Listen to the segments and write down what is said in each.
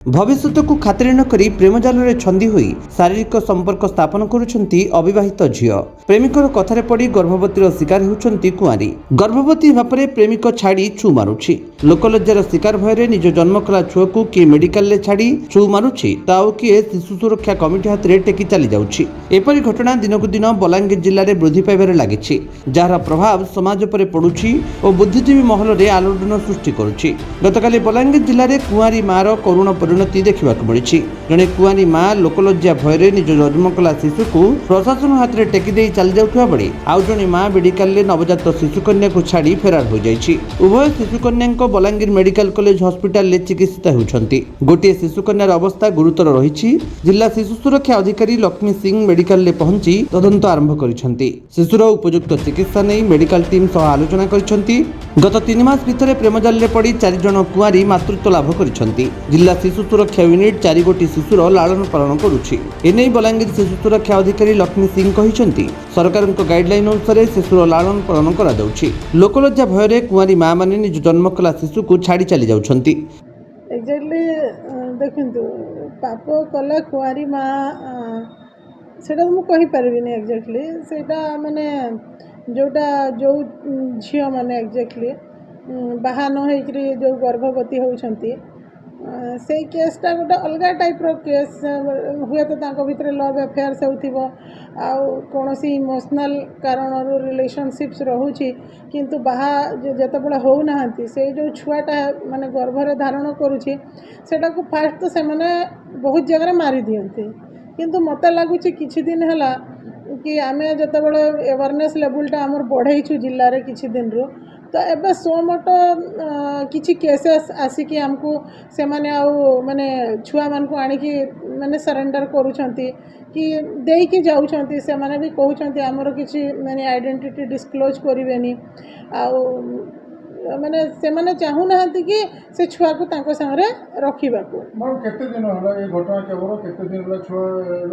भविष्य को खातिर न करी प्रेम जाल छंदी हुई शारीरिक संपर्क स्थापन करुछंती अविवाहित झील प्रेमिकर कथारे पड़ी गर्भवतीर शिकार होउछंती कुआरी। गर्भवती भापरे प्रेमिक छाड़ी छु मारुछि। लोकलज्जार शिकार भୟରେ निज जन्म कला छुआकू किए मेडिकल ले छाड़ी छु मारुछि तो आउ किए शिशु सुरक्षा कमिटी हाथ रे टेकी चली जाउछि। एपरि घटना दिनकु दिन बलांगीर जिल्ला रे वृद्धि पाइबारे लागिछि, जार प्रभाव समाज पर पडुछि और बुद्धिजीवी महल रे आलोड़न सृष्टि करुछि। गतकाली बलांगीर जिल्ला रे कुआरी मार करुण परिणति देखा मिली। जड़े कुआरी माँ लोकलज्जा भୟରେ निज जन्म कला शिशु को प्रशासन हाथ में टेकी चली जाउथुवा बेले आउ जणे माँ मेडिकल रे नवजात शिशुकन्या को छाड़ी फेरार हो जाइछि। उभय शिशुकन्या बलांगीर मेडिकल कॉलेज हॉस्पिटल ले चिकित्सित होउछंती। गोटे शिशुकन्यार अवस्था गुरुतर रहिछि। जिला शिशु सुरक्षा अधिकारी लक्ष्मी सिंह मेडिकल ले पहुंची तदंत आरंभ करिसंती। शिशुर उपयुक्त चिकित्सा नहीं मेडिकल टीम सह आलोचना करिसंती। गत 3 मास भितर प्रेमजाल रे पड़ी 4 जण कुआरी मातृत्व लाभ करिसंती। जिला शिशु सुरक्षा यूनिट 4 गोटी शिशुर लालन पालन करुछि। एने बलांगीर शिशु सुरक्षा अधिकारी लक्ष्मी सिंह कहिसंती सरकार गाइडलाइन अनुसार शिशुर लालन पालन करा जाउछि। लोकलज्जा भୟରେ कुआरी माँ माने निज जन्म कला शिशु को छाड़ी चली जाउछंती। एक्जेक्टली देखंतु पाप कला कुआरी माँ सेटा तो कहि परिबिनी। एक्जेक्टली सेटा माने जोटा जो झियो माने एक्जेक्टली बाहा न होइकरी जो गर्भवती होउछंती से केसटा गोटे अलग टाइप रो केस हुए तो तांको भितर लव अफेयर्स होउथिबो आउ कोनोसी इमोशनल कारण रिलेशनशिप्स रहुछि किंतु बाहा जते बळे हो नाहंती से जो छुआटा माने गर्भरे धारण करूछि सेटा को फास्ट तो से माने बहुत जगह मारी दियंती। किंतु मते लागुछि किछि दिन हला कि आमे जते बळे अवेयरनेस लेवलटा हमर बढ़ैछु जिल्ला रे किछि दिन रो तो एबे सो मोटो किछि केसेस आसिकी हमको से माने आउ माने छुआ मान को आनी की माने सरेंडर करूछंती कि देई की जाउछंती। से माने भी कहउछंती हमर किछि माने आइडेंटिटी डिस्क्लोज करिवेनी आउ माने से माने चाहू नाहंती कि से छुआ को तांको संगे रखिबा को। मां केते दिन होला ए घटना केवल केते दिन होला छुआ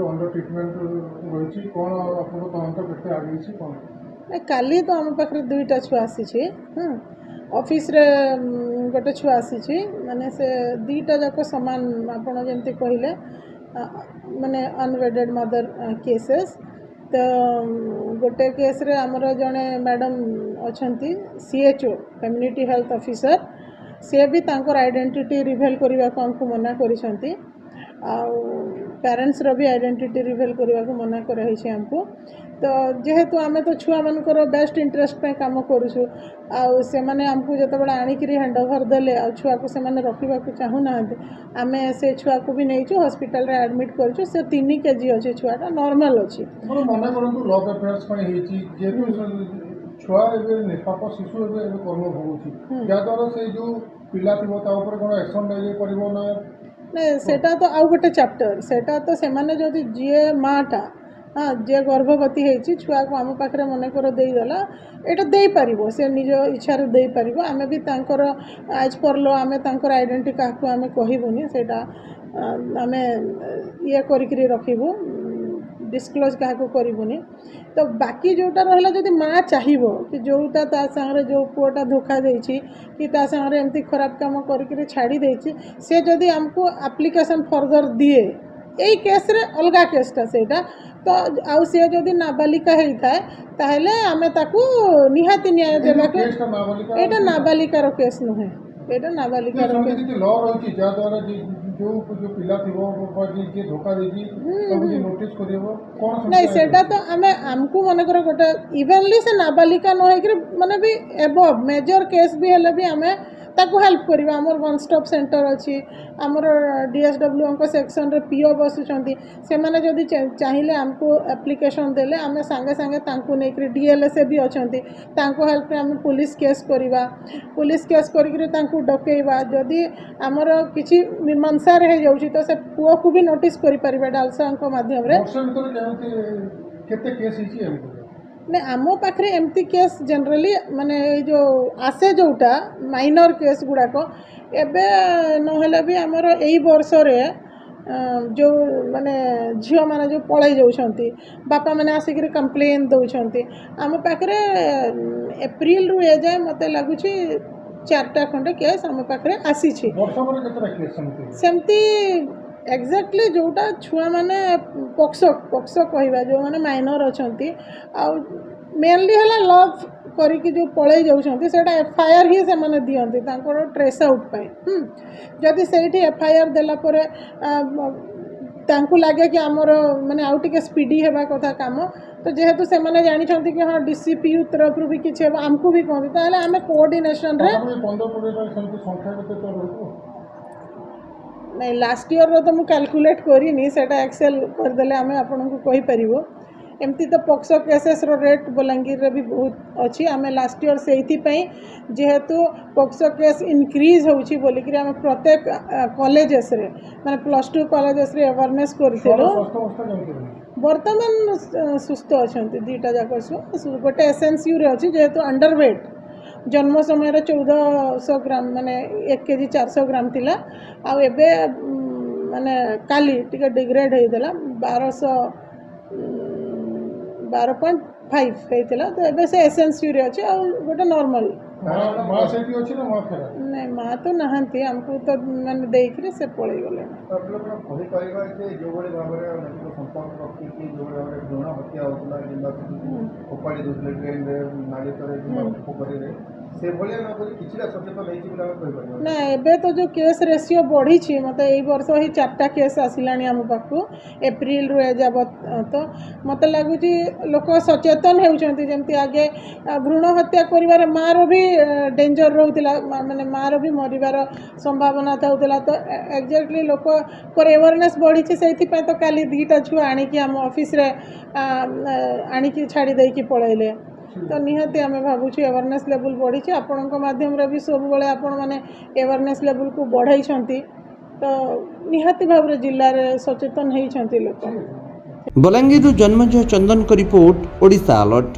अंडर ट्रीटमेंट रहिछि कोन आपन तहंत केते आगैछि कोन काली तो हम पाखरे 2टा छुआ आसी ऑफिस रे गोटे छुआ आसी माने से 2टा जाक समान आपण जेंति कहिले माने अनवेडेड मदर केसेस। तो गोटे केस रे हमर जने मैडम अछंती सीएचओ कम्युनिटी हेल्थ ऑफिसर से भी तांकर आइडेंटिटी रिवील करबा को हमको मना करिसंती आउ पेरेंट्स रो भी आइडेंटिटी रिवील करबा को मना करहि छै हमको। तो जेहेतु आमे तो छुआ मानकर बेस्ट इंटरेस्ट पे काम करूछु आउ से माने हमको जते बडा आनी करी हैंड ओवर देले आ छुआ को से माने रखिबा को चाहू ना आमे से छुआ को भी नैछु हॉस्पिटल रे एडमिट करछु। से 3 केजी अछि छुआटा नॉर्मल अछि। मोर मना करंतु लव अफेयर्स पय हेछि जेतु छुआ एबे निष्पाप शिशु एबे कर्म भोगुछि या द्वारा से जो पिला थिबो ता ऊपर कोन एक्शन नै परिबो ना नहीं सेटा तो आउ गोटे चैप्टर सेटा तो से माने जदि जे माटा हाँ जे गर्भवती होती छुआ को आम पाखे मन कर देला एटा दे पारिबो से निज इच्छा रे दे पारिबो। आमे भी तांकर आज पर लो आमे तांकर आइडेंटिटी काकू आमे कहिबोनी सेटा आमे ये करिकरी रखिबो डिस्क्लोज क्या करबुनि। तो बाकी जोटा रहा जदि माँ चाहिए कि जोटा ता संगे जो पुआटा धोखा देछि कि ता संगे एमती खराब काम करके छाड़ी देछि से जदि हमको एप्लिकेशन फर्दर दिए यही केस रे अलगा केसटा सेटा तो आउ से जदि नाबालिका होता ताहले आमे ताकू निहाती न्याय देबा के एटा नाबालिकार केस नुहे एटा नाबालिकार केस लॉ रही जा द्वारा जो जो पिला थिबो जे धोखा देछि तबे नोटिस करियो कोन नहीं सेटा तो आमे हमको मन कर गोटे इवनली से नाबालिका न होई माने भी एबव मेजर केस भी हेले भी आमे ताकू हेल्प करिबा। हमर वन स्टॉप सेंटर अछि हमर डीएसडब्ल्यू अंको सेक्शन रे पीओ बसुचंती से माने जदि चाहिए हमको एप्लिकेशन देले आमे संगे संगे तांको नै करी डीएलएस भी अछंती तांको हेल्प रे आमे पुलिस केस करिबा। पुलिस केस करिकरी तांको डकेइबा जदि हमर किछि मीमांसा रे जाउछि तो से पुओ को भी नोटिस करि परिबा डालसा अंको माध्यम रे केते केस हिची हमको ने आमो पाखरे एमती केस जनरली माने जो आसे जोटा माइनर केस गुड़ाक एबे नहेले भी आमर एई वर्ष रे जो माने झियो माने जो पळै जाउछंती बापा माने आसिकरी कंप्लेन दउछंती आम पाखरे एप्रिल रु ए जाय मते लागुछि 4टा खंडे केस आम पाखे आसी ବର୍ଷକରେ କେତେଟା କେସ୍ ସେମିତି सेमती एक्जाक्टली जोटा छुआ माने पक्सो पक्सो कहवा जो माने माइनर अच्छी मेनली है लव करिकी जो पलई जाऊँगी से एफआईआर ही से माने दियंती तांकर ट्रेस आउट पाई जदि से एफआईआर देला परे तांकु लगे कि आमर माने आउ टिके स्पीडी हेबा कथा काम तो जेहेतु से माने जानी कि हाँ डीसीपीयू तरफ भी किसी आमको भी कहते ताहले आमे कोऑर्डिनेशन रे 15-20ଟା ସେମିତି ସଂଖ୍ୟା କେତେ ତ ରହିବ नहीं लास्ट ईयर रो तो मुझे कैलकुलेट करिनी सेटा एक्सेल करदेले आमे आपनको कहि परिबो एमती तो पक्सो केसेस रो रेट बलांगीर रे भी बहुत अच्छी आमे लास्ट ईयर से जेहेतु पक्सो केस इनक्रीज होउची बोली कि आमे प्रत्येक कॉलेजेस रे माने +2 कॉलेजेस रे अवेयरनेस करथिलो ସ୍ୱାସ୍ଥ୍ୟ ଅବସ୍ଥା କେମିତି ରହିବ वर्तमान सुस्थ अच्छा दुईटा जाक गोटे एसएनसीयू रे अच्छी जेहेतु अंडरवेट जन्म समय 1400 ग्राम माने 1 केजी 400 ग्राम थिला आ एबे माने काली टिके डिग्रेड हेइदेला 12.5 हेइथिला तो एबे से एसएनसीयू रे अच्छी आ गोटे नॉर्मल ମା ସେଠି ଅଛି ନା ମା ଫେରା नहीं माँ तो नहांती हमको तो मैंने देखिए से पड़े गले କହିପାରିବା ଯେ ଯେଉଁଭଳି ଭାବରେ ନଦୀକୁ ସମ୍ପର୍କ ରଖିକି ଯେଉଁଭଳି ଭାବରେ ଭ୍ରୂଣ ହତ୍ୟା ହେଉଥିଲା କିମ୍ବା ଫୋପାଡ଼ି ଦେଉଥିଲେ ଡ୍ରେନ୍ରେ ନାଳିତରେ କିମ୍ବା ପୋଖରୀରେ ସେଭଳିଆ ନକରି କିଛିଟା ସଚେତନ ହେଇଛି ବୋଲି ଆମେ କହିପାରିବା ना एबे तो जो केस रेशियो बढ़ी छी मते एई वर्ष ही 4टा केस आसिलानी हम पाखु एप्रिल रु एजाबत तो मते लागुची लोक सचेतन हेउचंती जेमती आगे भ्रूण हत्या करिवार मार भी डेंजर रहउतिला माने मार भी मरिवार संभावना थाउतिला तो एक्जेक्टली लोक पर अवेयरनेस बढ़ी छी सेथि पे तो काली दीटा छुआ आनी कि हम ऑफिस रे आनी कि छाड़ी देई कि पळैले तो निहाती आम भावुँ अवेयरनेस लेवल बढ़ी आपण माध्यम भी सब बड़े आपण मैंने अवेयरनेस लेवल को बढ़ाई तो निहाती भाव जिले में सचेतन होती लोक बलांगीरु जन्मजय चंदन को रिपोर्ट ओडिशा अलर्ट।